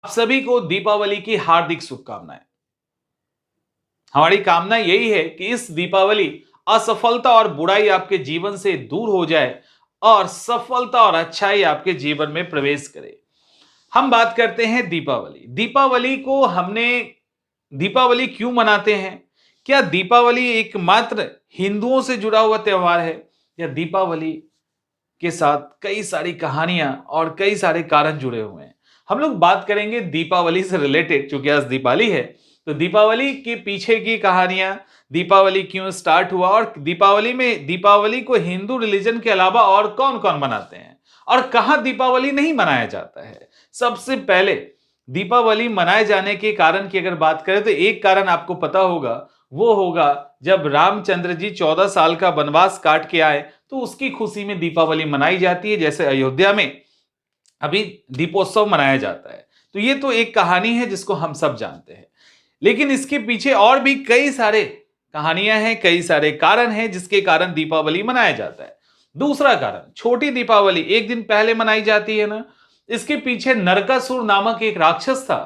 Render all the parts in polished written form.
आप सभी को दीपावली की हार्दिक शुभकामनाएं। हमारी कामना यही है कि इस दीपावली असफलता और बुराई आपके जीवन से दूर हो जाए और सफलता और अच्छाई आपके जीवन में प्रवेश करे। हम बात करते हैं दीपावली। दीपावली को हमने दीपावली क्यों मनाते हैं? क्या दीपावली एकमात्र हिंदुओं से जुड़ा हुआ त्योहार है, या दीपावली के साथ कई सारी कहानियां और कई सारे कारण जुड़े हुए हैं? हम लोग बात करेंगे दीपावली से रिलेटेड, क्योंकि आज दीपावली है। तो दीपावली के पीछे की कहानियां, दीपावली क्यों स्टार्ट हुआ, और दीपावली को हिंदू रिलीजन के अलावा और कौन कौन मनाते हैं, और कहां दीपावली नहीं मनाया जाता है। सबसे पहले दीपावली मनाए जाने के कारण की अगर बात करें तो एक कारण आपको पता होगा, वो होगा जब रामचंद्र जी 14 साल का वनवास काट के आए तो उसकी खुशी में दीपावली मनाई जाती है। जैसे अयोध्या में अभी दीपोत्सव मनाया जाता है। तो ये तो एक कहानी है जिसको हम सब जानते हैं, लेकिन इसके पीछे और भी कई सारे कहानियां हैं, कई सारे कारण हैं जिसके कारण दीपावली मनाया जाता है। दूसरा कारण, छोटी दीपावली एक दिन पहले मनाई जाती है ना, इसके पीछे नरकासुर नामक एक राक्षस था।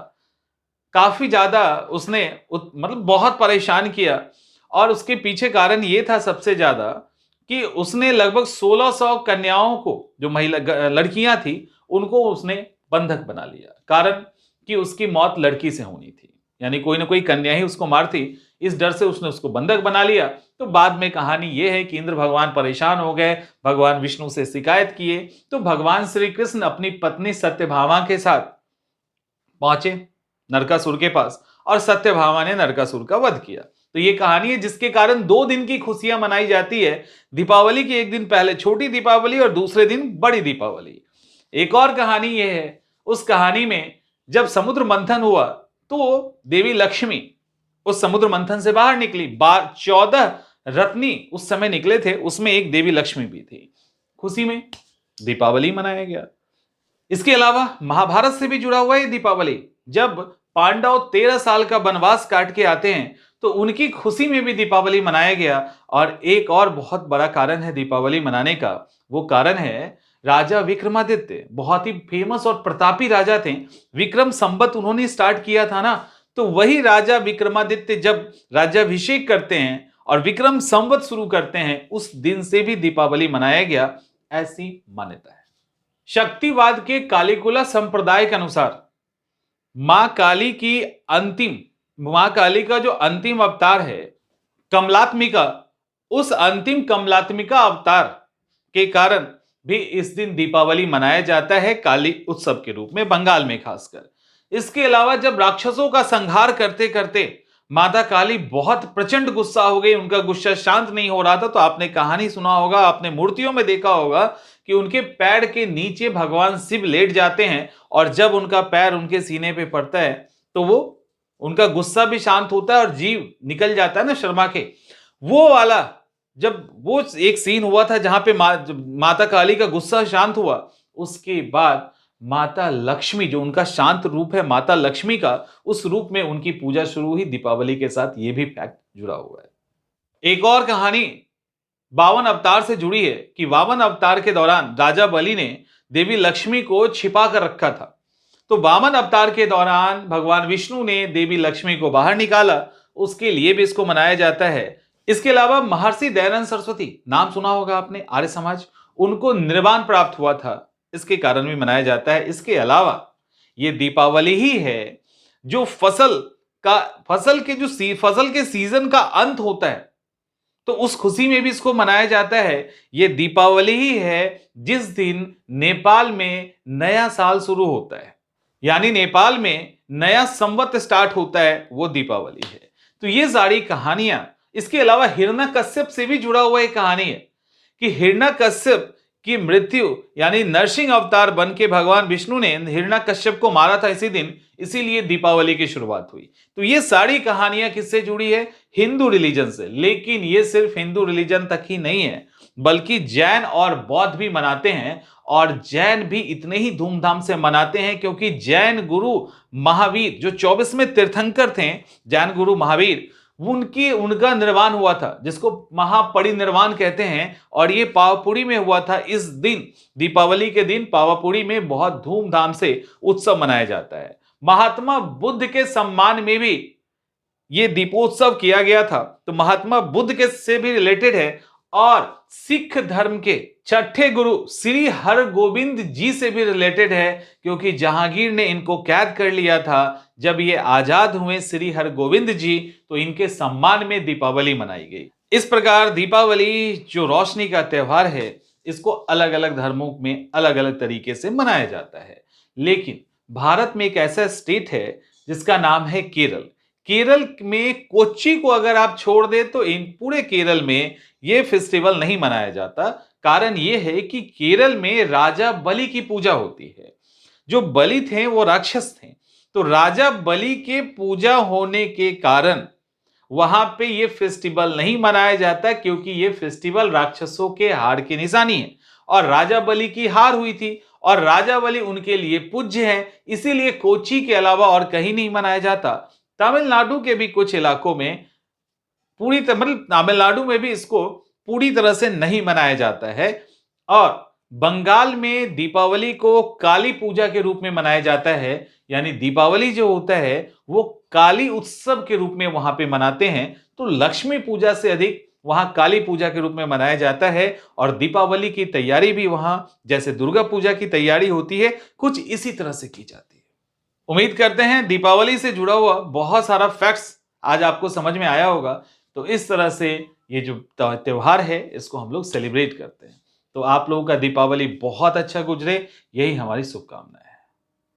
काफी ज्यादा उसने मतलब बहुत परेशान किया, और उसके पीछे कारण ये था सबसे ज्यादा कि उसने लगभग 1600 कन्याओं को, जो महिला लड़कियां थी, उनको उसने बंधक बना लिया। कारण कि उसकी मौत लड़की से होनी थी, यानी कोई ना कोई कन्या ही उसको मारती। इस डर से उसने उसको बंधक बना लिया। तो बाद में कहानी यह है कि इंद्र भगवान परेशान हो गए, भगवान विष्णु से शिकायत किए, तो भगवान श्री कृष्ण अपनी पत्नी सत्यभामा के साथ पहुंचे नरकासुर के पास, और सत्यभामा ने नरकासुर का वध किया। तो ये कहानी है जिसके कारण 2 दिन की खुशियां मनाई जाती है। दीपावली के एक दिन पहले छोटी दीपावली और दूसरे दिन बड़ी दीपावली। एक और कहानी यह है, उस कहानी में जब समुद्र मंथन हुआ तो देवी लक्ष्मी उस समुद्र मंथन से बाहर निकली। 14 रत्नी उस समय निकले थे, उसमें एक देवी लक्ष्मी भी थी। खुशी में दीपावली मनाया गया। इसके अलावा महाभारत से भी जुड़ा हुआ है दीपावली। जब पांडव 13 साल का वनवास काट के आते हैं तो उनकी खुशी में भी दीपावली मनाया गया। और एक और बहुत बड़ा कारण है दीपावली मनाने का, वो कारण है राजा विक्रमादित्य। बहुत ही फेमस और प्रतापी राजा थे। विक्रम संवत उन्होंने स्टार्ट किया था ना, तो वही राजा विक्रमादित्य जब राज्याभिषेक करते हैं और विक्रम संवत शुरू करते हैं, उस दिन से भी दीपावली मनाया गया, ऐसी मान्यता है। शक्तिवाद के कालिकुला संप्रदाय के अनुसार मां काली का जो अंतिम अवतार है कमलात्मिका, उस अंतिम कमलात्मिका अवतार के कारण भी इस दिन दीपावली मनाया जाता है, काली उत्सव के रूप में, बंगाल में खासकर। इसके अलावा जब राक्षसों का संहार करते करते माता काली बहुत प्रचंड गुस्सा हो गई, उनका गुस्सा शांत नहीं हो रहा था, तो आपने कहानी सुना होगा, आपने मूर्तियों में देखा होगा कि उनके पैर के नीचे भगवान शिव लेट जाते हैं, और जब उनका पैर उनके सीने पे पड़ता है तो वो उनका गुस्सा भी शांत होता है और जीव निकल जाता है ना शर्मा के। वो वाला जब वो एक सीन हुआ था जहां पे माता काली का गुस्सा शांत हुआ, उसके बाद माता लक्ष्मी, जो उनका शांत रूप है माता लक्ष्मी का, उस रूप में उनकी पूजा शुरू हुई दीपावली के साथ। ये भी फैक्ट जुड़ा हुआ है। एक और कहानी वामन अवतार से जुड़ी है कि वामन अवतार के दौरान राजा बलि ने देवी लक्ष्मी को छिपा कर रखा था। तो वामन अवतार के दौरान भगवान विष्णु ने देवी लक्ष्मी को बाहर निकाला, उसके लिए भी इसको मनाया जाता है। इसके अलावा महर्षि दयानंद सरस्वती, नाम सुना होगा आपने, आर्य समाज, उनको निर्वाण प्राप्त हुआ था, इसके कारण भी मनाया जाता है। इसके अलावा ये दीपावली ही है जो फसल के सीजन का अंत होता है, तो उस खुशी में भी इसको मनाया जाता है। ये दीपावली ही है जिस दिन नेपाल में नया साल शुरू होता है, यानी नेपाल में नया संवत स्टार्ट होता है, वो दीपावली है। तो ये सारी कहानियां, इसके अलावा हिरण्यकश्यप से भी जुड़ा हुआ एक कहानी है कि हिरण्यकश्यप की मृत्यु, यानी नरसिंह अवतार बन के भगवान विष्णु ने हिरण्यकश्यप को मारा था इसी दिन, इसीलिए दीपावली की शुरुआत हुई। तो ये सारी कहानियां किससे जुड़ी है? हिंदू रिलीजन से। लेकिन ये सिर्फ हिंदू रिलीजन तक ही नहीं है, बल्कि जैन और बौद्ध भी मनाते हैं, और जैन भी इतने ही धूमधाम से मनाते हैं क्योंकि जैन गुरु महावीर, जो 24वें तीर्थंकर थे, जैन गुरु महावीर, उनका निर्वाण हुआ था, जिसको महापरिनिर्वाण कहते हैं, और ये पावापुरी में हुआ था। इस दिन, दीपावली के दिन, पावापुरी में बहुत धूमधाम से उत्सव मनाया जाता है। महात्मा बुद्ध के सम्मान में भी ये दीपोत्सव किया गया था, तो महात्मा बुद्ध के से भी रिलेटेड है और सिख धर्म के छठे गुरु श्री हरगोविंद जी से भी रिलेटेड है, क्योंकि जहांगीर ने इनको कैद कर लिया था जब ये आजाद हुए श्री हरगोविंद जी, तो इनके सम्मान में दीपावली मनाई गई। इस प्रकार दीपावली जो रोशनी का त्योहार है, इसको अलग अलग धर्मों में अलग अलग तरीके से मनाया जाता है। लेकिन भारत में एक ऐसा स्टेट है जिसका नाम है केरल। केरल में कोच्चि को अगर आप छोड़ दें तो इन पूरे केरल में यह फेस्टिवल नहीं मनाया जाता। कारण यह है कि केरल में राजा बलि की पूजा होती है। जो बलि थे वो राक्षस थे, तो राजा बलि के पूजा होने के कारण वहां पे ये फेस्टिवल नहीं मनाया जाता, क्योंकि ये फेस्टिवल राक्षसों के हार की निशानी है और राजा बलि की हार हुई थी और राजा बलि उनके लिए पूज्य है, इसीलिए कोच्चि के अलावा और कहीं नहीं मनाया जाता। तमिलनाडु के भी कुछ इलाकों में मतलब तमिलनाडु में भी इसको पूरी तरह से नहीं मनाया जाता है और बंगाल में दीपावली को काली पूजा के रूप में मनाया जाता है। यानी दीपावली जो होता है वो काली उत्सव के रूप में वहां पे मनाते हैं, तो लक्ष्मी पूजा से अधिक वहां काली पूजा के रूप में मनाया जाता है और दीपावली की तैयारी भी वहां जैसे दुर्गा पूजा की तैयारी होती है, कुछ इसी तरह से की जाती है। उम्मीद करते हैं दीपावली से जुड़ा हुआ बहुत सारा फैक्ट्स आज आपको समझ में आया होगा। तो इस तरह से ये जो त्योहार है इसको हम लोग सेलिब्रेट करते हैं। तो आप लोगों का दीपावली बहुत अच्छा गुजरे, यही हमारी शुभकामनाएं।